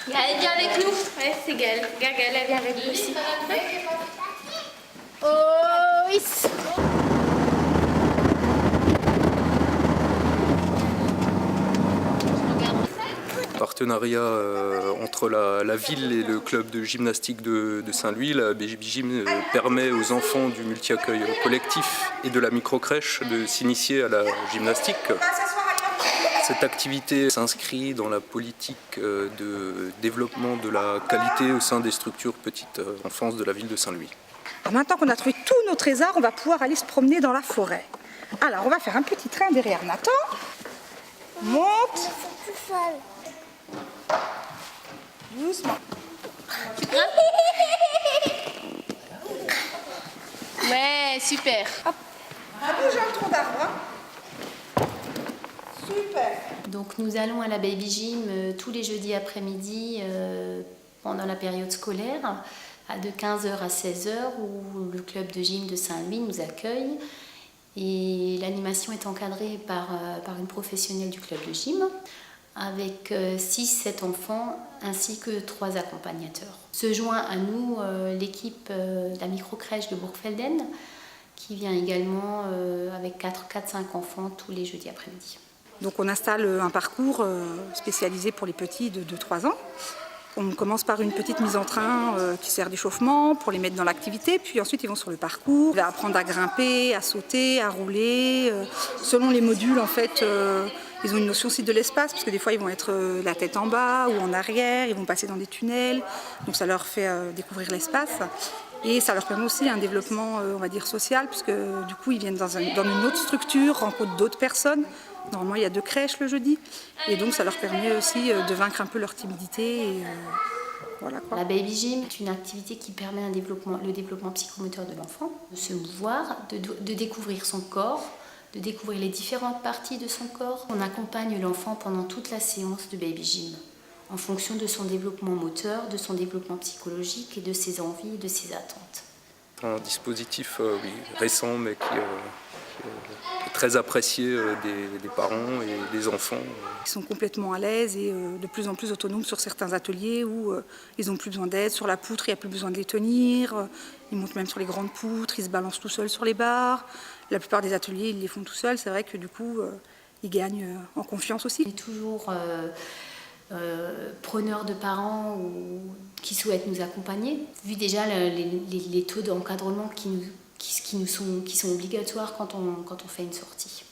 Gaël, viens avec nous. Ouais, c'est Gaël. Gaël, elle vient avec nous aussi. Oh, yes. Partenariat entre la ville et le club de gymnastique de Saint-Louis. La Baby Gym permet aux enfants du multi-accueil collectif et de la microcrèche de s'initier à la gymnastique. Cette activité s'inscrit dans la politique de développement de la qualité au sein des structures petite enfance de la ville de Saint-Louis. Maintenant qu'on a trouvé tous nos trésors, on va pouvoir aller se promener dans la forêt. Alors, on va faire un petit train derrière Nathan. Monte. Doucement. Tu grimpes? Ouais, super. Hop. On bouge un tronc d'arbre. Hein. Super. Donc nous allons à la Baby Gym tous les jeudis après-midi pendant la période scolaire, de 15h à 16h, où le club de gym de Saint-Louis nous accueille. Et l'animation est encadrée par une professionnelle du club de gym, avec 6-7 enfants ainsi que 3 accompagnateurs. Se joint à nous l'équipe de la microcrèche de Bourgfelden, qui vient également avec 4-5 enfants tous les jeudis après-midi. Donc on installe un parcours spécialisé pour les petits de 2-3 ans. On commence par une petite mise en train qui sert d'échauffement pour les mettre dans l'activité, puis ensuite ils vont sur le parcours, ils vont apprendre à grimper, à sauter, à rouler. Selon les modules, en fait, ils ont une notion aussi de l'espace, parce que des fois ils vont être la tête en bas ou en arrière, ils vont passer dans des tunnels, donc ça leur fait découvrir l'espace. Et ça leur permet aussi un développement, on va dire, social, puisque du coup ils viennent dans une autre structure, rencontrent d'autres personnes. Normalement, il y a 2 crèches le jeudi, et donc ça leur permet aussi de vaincre un peu leur timidité. Et, voilà, quoi. La Baby Gym est une activité qui permet le développement psychomoteur de l'enfant, de se mouvoir, de découvrir son corps, de découvrir les différentes parties de son corps. On accompagne l'enfant pendant toute la séance de Baby Gym, en fonction de son développement moteur, de son développement psychologique et de ses envies et de ses attentes. Un dispositif récent, mais qui est très apprécié des parents et des enfants. Ils sont complètement à l'aise et de plus en plus autonomes sur certains ateliers où ils n'ont plus besoin d'aide. Sur la poutre, il n'y a plus besoin de les tenir. Ils montent même sur les grandes poutres, ils se balancent tout seuls sur les barres. La plupart des ateliers, ils les font tout seuls. C'est vrai que du coup, ils gagnent en confiance aussi. On est toujours preneurs de parents qui souhaitent nous accompagner. Vu déjà les taux d'encadrement qui sont obligatoires quand on fait une sortie.